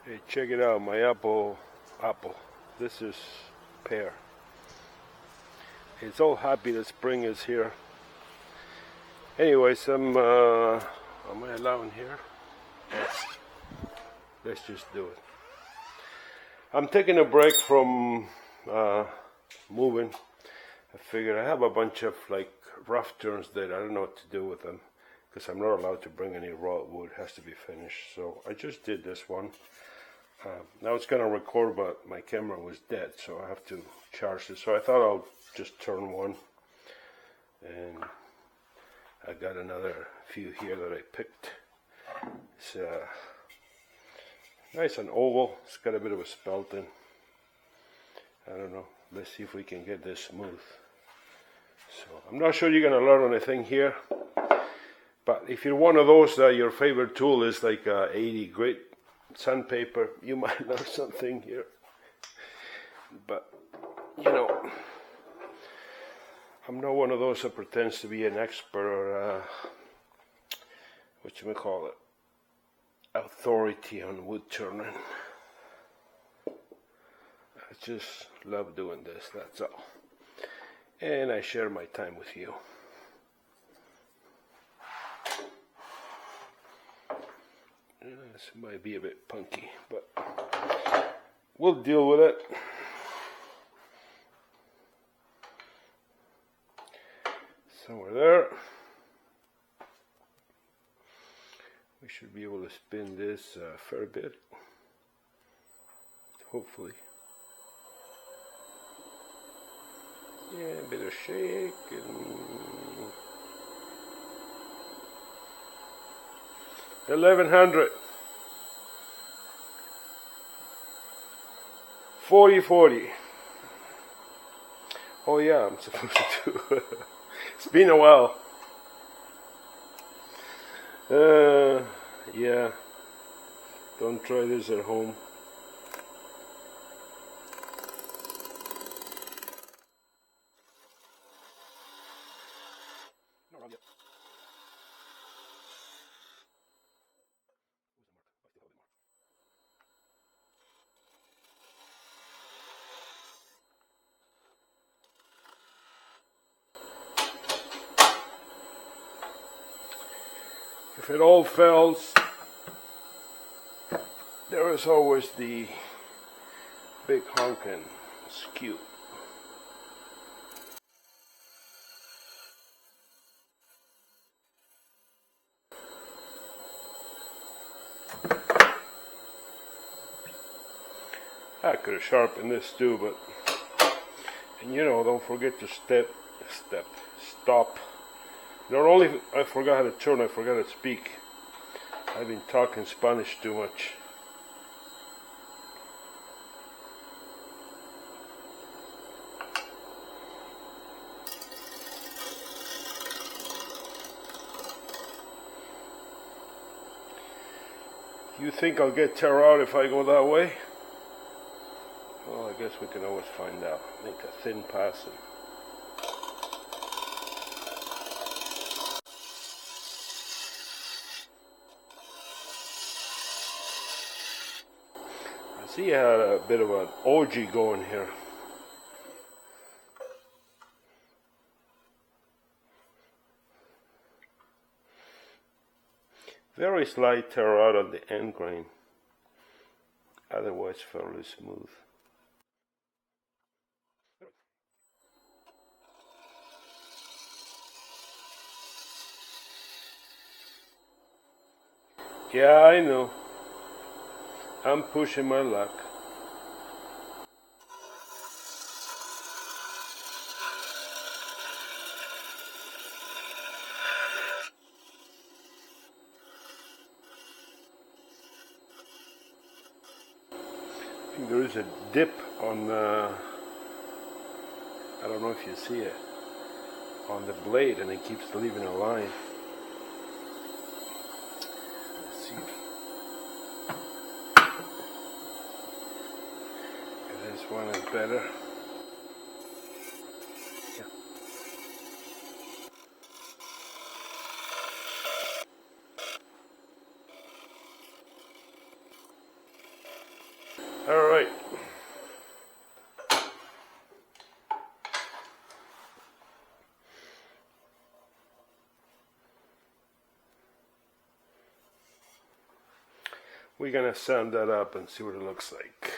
Hey, check it out, my apple. This is pear. It's all happy that spring is here. Anyways, am I allowed here? Yes. Let's just do it. I'm taking a break from moving. I figured I have a bunch of like rough turns that I don't know what to do with them because I'm not allowed to bring any raw wood. It has to be finished. So I just did this one. Now it's going to record, but my camera was dead, so I have to charge it. So I thought I'll just turn one. And I got another few here that I picked. It's nice and oval. It's got a bit of a spalted. I don't know. Let's see if we can get this smooth. So I'm not sure you're going to learn anything here. But if you're one of those that your favorite tool is like 80 grit sandpaper, you might learn something here. But, you know, I'm not one of those that pretends to be an expert or, authority on wood turning. I just love doing this, that's all. And I share my time with you. This might be a bit punky, but we'll deal with it. Somewhere there. We should be able to spin this a fair bit. Hopefully. Yeah, a bit of shake and 1100. 40. Oh yeah, I'm supposed to do. It's been a while. Yeah. Don't try this at home. If it all fails, there is always the big honkin' skew. I could have sharpened this too, but, and you know, don't forget to stop. Not only I forgot how to turn, I forgot to speak. I've been talking Spanish too much. You think I'll get tear out if I go that way? Well, I guess we can always find out. Make a thin passing. I see I had a bit of an orgy going here. Very slight tear out on the end grain. Otherwise fairly smooth. Yeah, I know. I'm pushing my luck. I think there is a dip on the, I don't know if you see it, on the blade, and it keeps leaving a line. Let's see if this one is better. Yeah. All right. We're gonna sand that up and see what it looks like.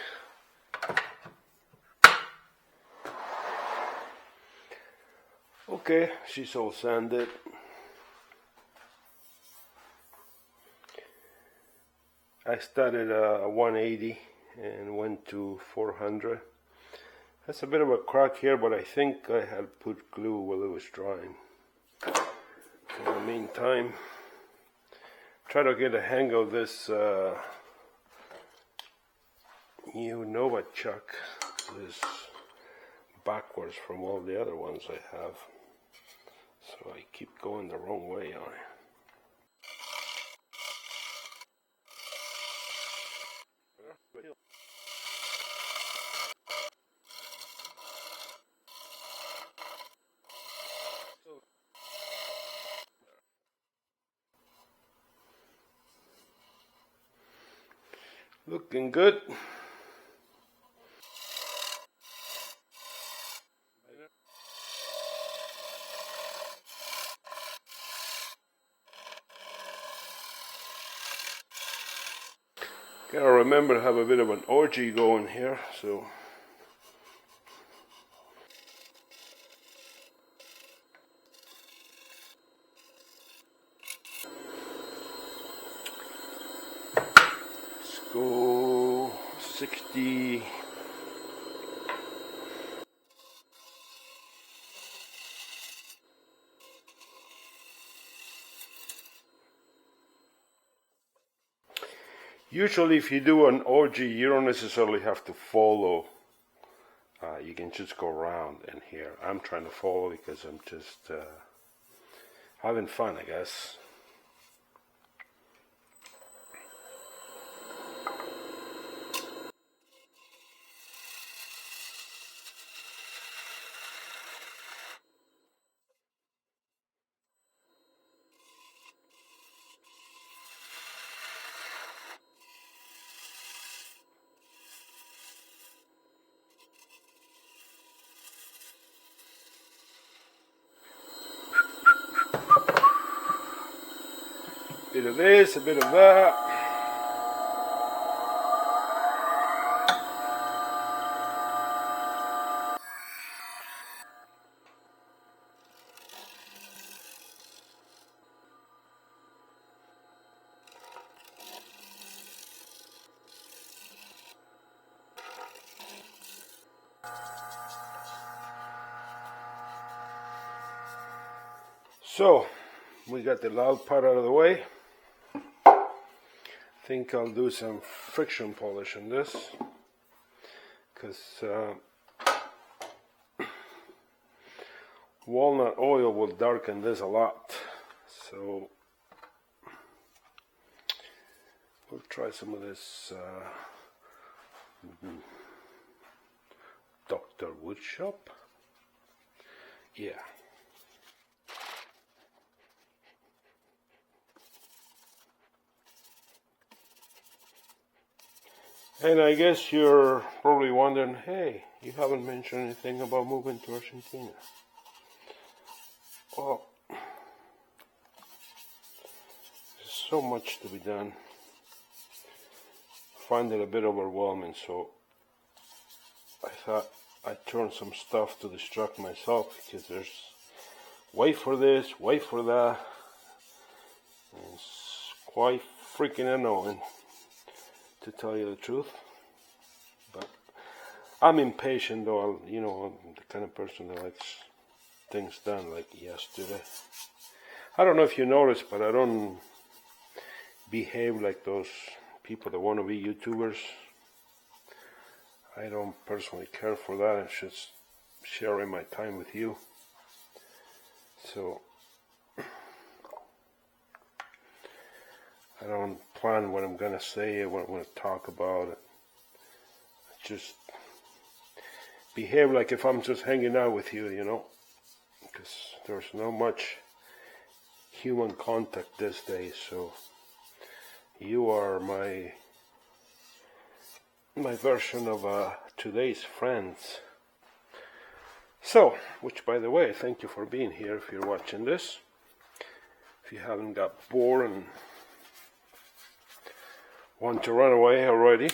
Okay, she's all sanded. I started at 180 and went to 400. That's a bit of a crack here, but I think I had put glue while it was drying. In the meantime, try to get a hang of this new Nova chuck. This backwards from all the other ones I have. So I keep going the wrong way on it. Looking good. Gotta remember to have a bit of an orgy going here, so. Let's go 60. Usually if you do an orgy, you don't necessarily have to follow. You can just go around in here. I'm trying to follow because I'm just having fun, I guess. Bit of this, a bit of that. So, we got the loud part out of the way. I think I'll do some friction polish on this because walnut oil will darken this a lot, so we'll try some of this Dr. Woodshop. Yeah. And I guess you're probably wondering, hey, you haven't mentioned anything about moving to Argentina. Well, there's so much to be done. I find it a bit overwhelming, so I thought I'd turn some stuff to distract myself because there's wait for this, wait for that. And it's quite freaking annoying, to tell you the truth. But I'm impatient, though. I'm the kind of person that likes things done like yesterday. I don't know if you noticed, but I don't behave like those people that want to be YouTubers. I don't personally care for that. It's just sharing my time with you. So I don't plan what I'm going to say or what I'm going to talk about. I just behave like if I'm just hanging out with you, because there's not much human contact these days. So you are my my version of today's friends. So, which by the way, thank you for being here if you're watching this. If you haven't got bored and want to run away already,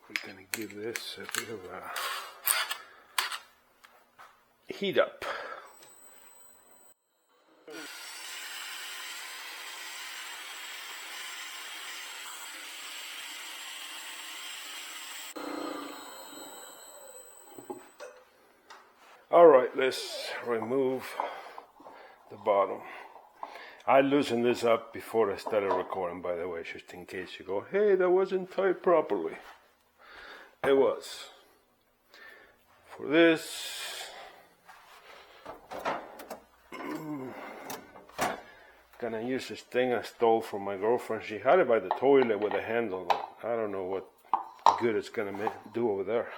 we're gonna give this a bit of a heat up. Alright, let's remove the bottom. I loosened this up before I started recording, by the way, just in case you go, hey, that wasn't tied properly. It was. For this, gonna use this thing I stole from my girlfriend. She had it by the toilet with a handle. I don't know what good it's gonna do over there.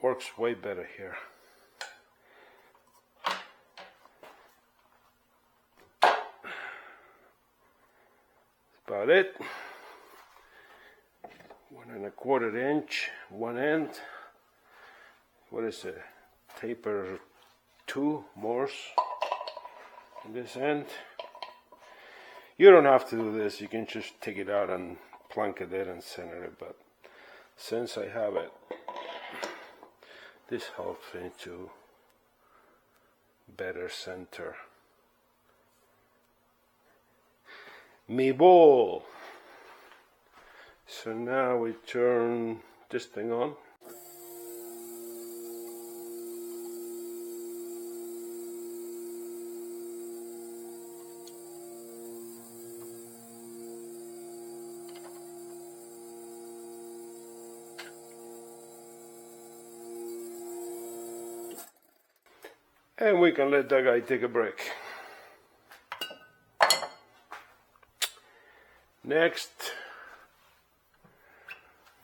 Works way better here. About it. 1¼ inch, one end. What is it? Taper 2 Morse in this end. You don't have to do this. You can just take it out and plunk it in and center it. But since I have it, this helps me to better center me ball. So now we turn this thing on. And we can let that guy take a break. Next,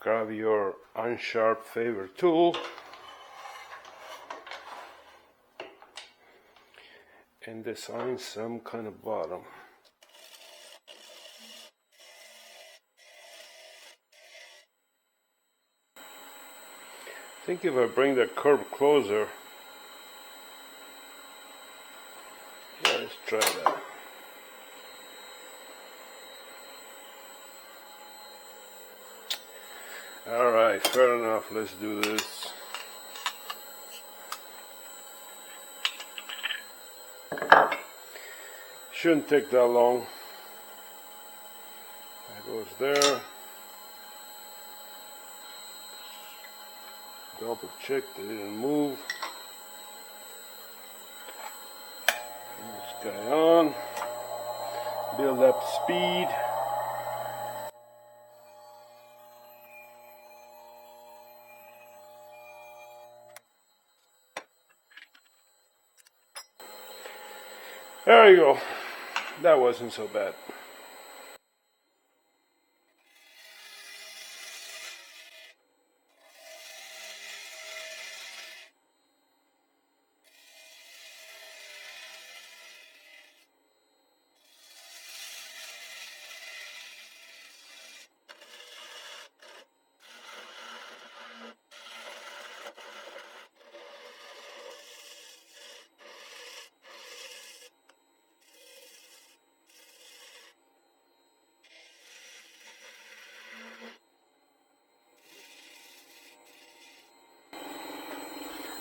grab your unsharp favorite tool and design some kind of bottom. I think if I bring the curve closer, yeah, let's try that. Alright, fair enough, let's do this. Shouldn't take that long. That goes there. Double check that it didn't move. Turn this guy on. Build up speed. There you go. That wasn't so bad.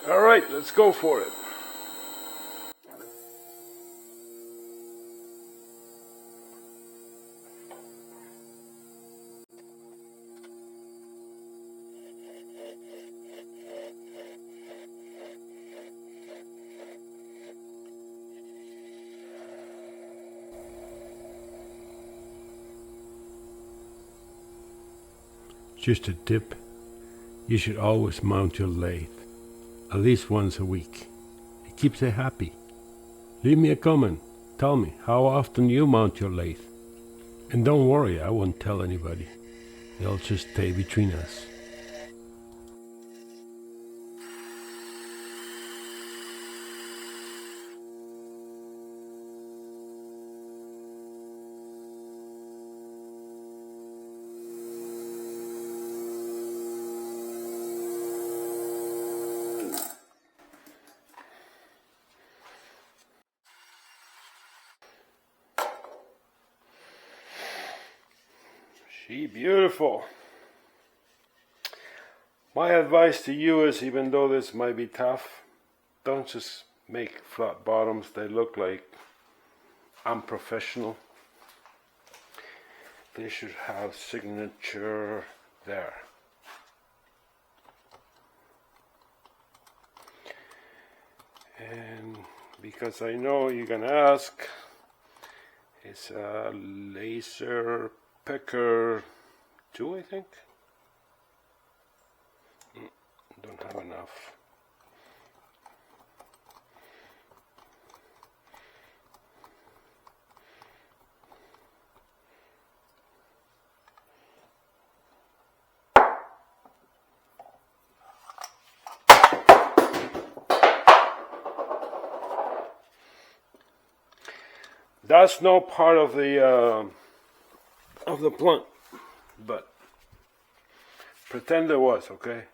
All right, let's go for it. Just a tip, you should always mount your lathe, at least once a week. It keeps you happy. Leave me a comment, tell me how often you mount your lathe. And don't worry, I won't tell anybody. It'll just stay between us. She beautiful. My advice to you is, even though this might be tough, don't just make flat bottoms. They look like unprofessional. They should have signature there. And because I know you're gonna ask, it's a laser pecker 2, I think. Don't have enough. That's no part of the plant, but pretend it was, okay?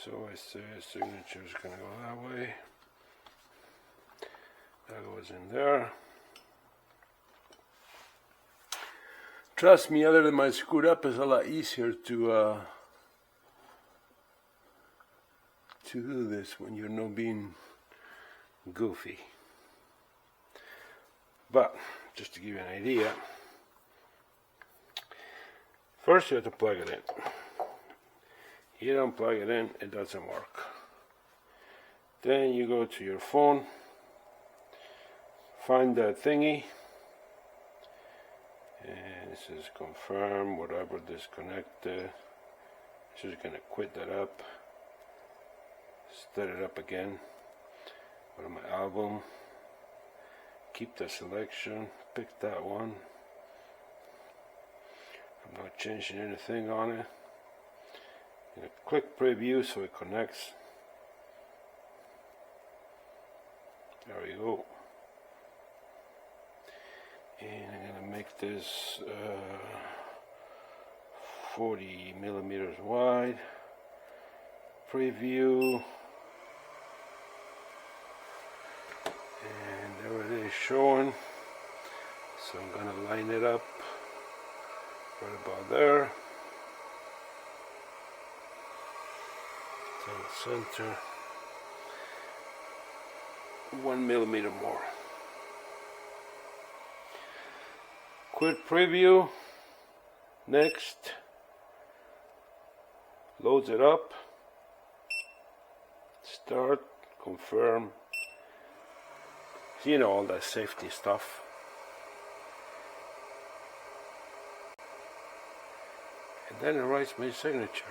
So I say signature is gonna go that way. That goes in there. Trust me, other than my screwed up, it's a lot easier to do this when you're not being goofy. But just to give you an idea, first you have to plug it in. You don't plug it in, it doesn't work. Then you go to your phone, find that thingy, and it says confirm, whatever, disconnect. Just gonna quit that up. Start it up again. Go to my album, keep the selection, pick that one. I'm not changing anything on it. Click preview so it connects. There we go. And I'm gonna make this 40 millimeters wide. Preview. And there it is showing. So I'm gonna line it up right about there. To the center. 1 millimeter more. Quit preview. Next. Loads it up. Start. Confirm. You know, all that safety stuff. And then it writes my signature.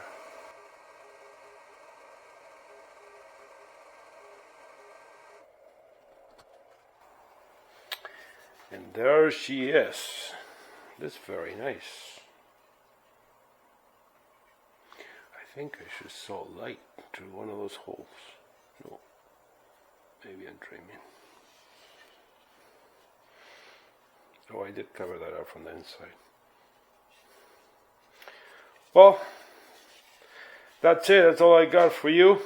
And there she is. That's very nice. I think I should saw light through one of those holes. No, maybe I'm dreaming. Oh, I did cover that up from the inside. Well, that's it. That's all I got for you.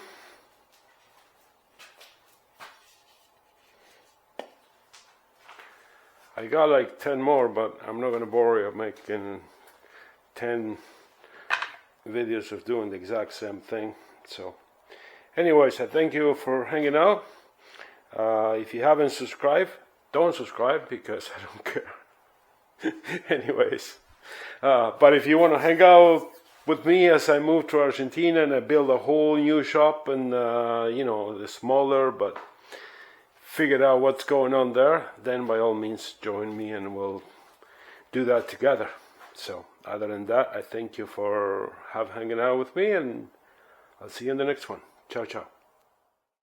I got like 10 more, but I'm not going to bore you. I'm making 10 videos of doing the exact same thing. So, anyways, I thank you for hanging out. If you haven't subscribed, don't subscribe because I don't care. Anyways, but if you want to hang out with me as I move to Argentina and I build a whole new shop and, you know, the smaller, but figured out what's going on there, then by all means join me and we'll do that together. So other than that, I thank you for hanging out with me, and I'll see you in the next one. Ciao, ciao.